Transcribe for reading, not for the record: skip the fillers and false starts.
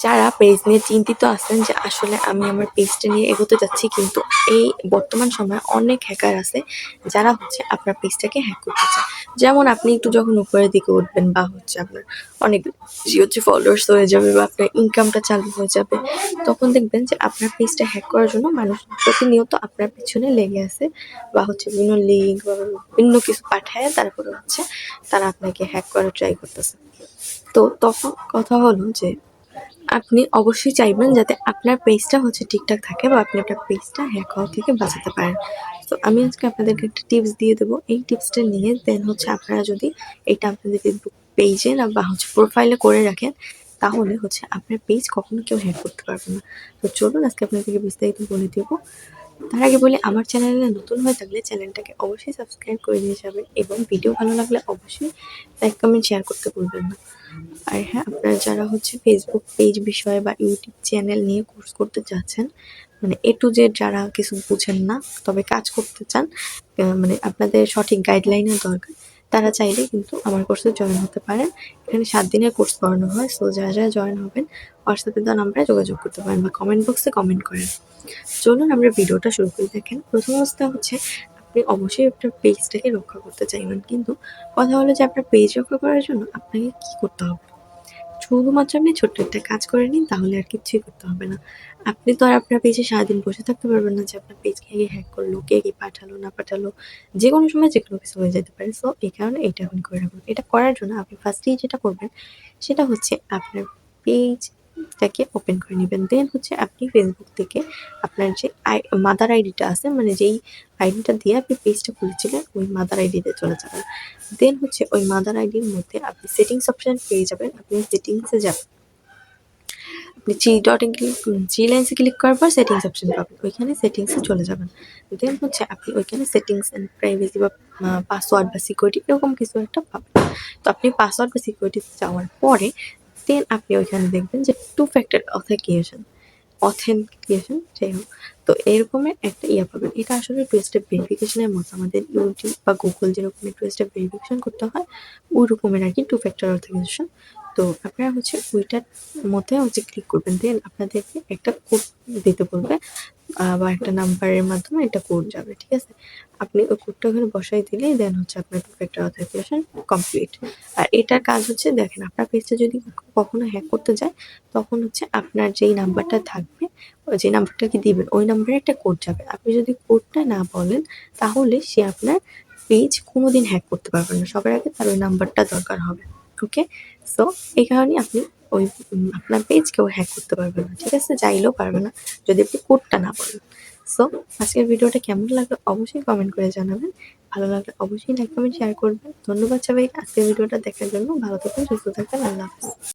যারা পেজ নিয়ে চিন্তিত আছেন যে আসলে আমি আমার পেজটা নিয়ে এগোতে যাচ্ছি, কিন্তু এই বর্তমান সময়ে অনেক হ্যাকার আছে যারা আপনার পেজটাকে হ্যাক করতে চায়। যেমন আপনি একটু যখন উপরের দিকে উঠবেন বা আপনার অনেক ফলোয়ার্স হয়ে যাবে বা আপনার ইনকামটা চালু হয়ে যাবে, তখন দেখবেন যে আপনার পেজটা হ্যাক করার জন্য মানুষ প্রতিনিয়ত আপনার পিছনে লেগে আছে বা বিভিন্ন লিঙ্ক বা বিভিন্ন কিছু পাঠায়, তারপরে তারা আপনাকে হ্যাক করার ট্রাই করতেছে। তো তখন কথা হলো যে আপনি অবশ্যই চাইবেন যাতে আপনার পেজটা ঠিকঠাক থাকে বা আপনি আপনার পেজটা হ্যাক হওয়া থেকে বাঁচাতে পারেন। তো আমি আজকে আপনাদেরকে একটা টিপস দিয়ে দেবো। এই টিপসটা নিয়ে দেন আপনারা যদি এটা আপনাদের ফেসবুক পেজে না বা প্রোফাইলে করে রাখেন, তাহলে আপনার পেজ কখনো কেউ হ্যাক করতে পারবে না। তো চলুন আজকে আপনাদেরকে বিস্তারিত বলে দেবো। তার আগে বলি, আমার চ্যানেলে নতুন হয়ে থাকলে চ্যানেলটাকে অবশ্যই সাবস্ক্রাইব করে দিয়ে যাবেন এবং ভিডিও ভালো লাগলে অবশ্যই লাইক কমেন্ট শেয়ার করতে ভুলবেন না। আর হ্যাঁ, আপনারা যারা ফেসবুক পেজ বিষয়ে বা ইউটিউব চ্যানেল নিয়ে কোর্স করতে চাচ্ছেন, মানে এ টু জেড যারা কিছু বুঝেন না তবে কাজ করতে চান, মানে আপনাদের সঠিক গাইডলাইনের দরকার, তারা চাইলে কিন্তু আমার কোর্সে জয়েন হতে পারেন। এখানে 7 দিনের কোর্স করানো হয়। সো যারা যারা জয়েন হবেন, হোয়াটসঅ্যাপে দেওয়া নাম্বারে যোগাযোগ করতে পারেন বা কমেন্ট বক্সে কমেন্ট করেন। চলুন আমরা ভিডিওটা শুরু করে। দেখেন, প্রথম অবস্থা আপনি অবশ্যই আপনার পেজটাকে রক্ষা করতে চাইবেন, কিন্তু কথা হলো যে আপনার পেজ রক্ষা করার জন্য আপনাকে কি করতে হবে? শুধুমাত্র আপনি ছোট্ট একটা কাজ করে নিন, তাহলে আর কিচ্ছুই করতে হবে না। আপনি তো আর আপনার পেজে সারাদিন বসে থাকতে পারবেন না যে আপনার পেজ কে হ্যাক করলো, কে কি পাঠালো না পাঠালো, যেকোনো সময় যেকোনো কিছু হয়ে যেতে পারে। সো এই কারণে এটা এখন করে রাখুন। এটা করার জন্য আপনি ফার্স্টেই যেটা করবেন সেটা আপনার পেজটাকে ওপেন করে নেবেন। দেন আপনি ফেসবুক থেকে আপনার যে মাদার আইডিটা আছে, মানে যেই আইডিটা দিয়ে আপনি পেজটা খুলেছিলেন, ওই মাদার আইডিতে চলে যাবেন। দেন ওই মাদার আইডির মধ্যে আপনি সেটিংস অপশন পেয়ে যাবেন। আপনি সেটিংসে যাবেন, আপনি থ্রি লাইন্সে ক্লিক করার পর সেটিংস অপশন পাবেন, ওইখানে সেটিংসে চলে যাবেন। দেন আপনি ওইখানে সেটিংস অ্যান্ড প্রাইভেসি বা পাসওয়ার্ড বা সিকিউরিটি এরকম কিছু একটা পাবেন। তো আপনি পাসওয়ার্ড বা সিকিউরিটিতে যাওয়ার পরে দেন আপনি ওইখানে দেখবেন যে টু ফ্যাক্টর অথেন্টিকেশন, যাই হোক। তো এরকমের একটা পাবেন। এটা আসলে টু স্টেপ ভেরিফিকেশনের মতো, আমাদের ইউটিউব বা গুগল যেরকম টু স্টেপ ভেরিফিকেশন করতে হয়, ওই রকমের আর কি টু ফ্যাক্টর অথেন্টিকেশন। তো আপনারা ওইটার মধ্যে ক্লিক করবেন। দেন আপনাদেরকে একটা কোড দিতে বলবে বা একটা নাম্বারের মাধ্যমে একটা কোড যাবে, ঠিক আছে? আপনি ওই কোডটা ওখানে বসাই দিলেই দেন আপনার টু ফ্যাক্টর অথেন্টিকেশন কমপ্লিট। আর এটার কাজ দেখেন, আপনার পেজটা যদি কখনো হ্যাক করতে যায়, তখন আপনার যেই নাম্বারটা থাকবে, যে নাম্বারটাকে দিবেন, ওই নাম্বারে একটা কোড যাবে। আপনি যদি কোডটা না বলেন, তাহলে সে আপনার পেজ কোনোদিন হ্যাক করতে পারবে না। সবার আগে তার ওই নাম্বারটা দরকার হবে। ওকে? সো এই কারণে আপনি ওই আপনার পেজ কেউ হ্যাক করতে পারবে না, ঠিক আছে? চাইলেও পারবে না যদি আপনি কোডটা না বলেন। সো আজকের ভিডিওটা কেমন লাগলো অবশ্যই কমেন্ট করে জানাবেন। ভালো লাগলে অবশ্যই লাইক কমেন্ট শেয়ার করবেন। ধন্যবাদ সবাই আজকের ভিডিওটা দেখার জন্য। ভালো থাকবেন, সুস্থ থাকবেন। আল্লাহ হাফেজ।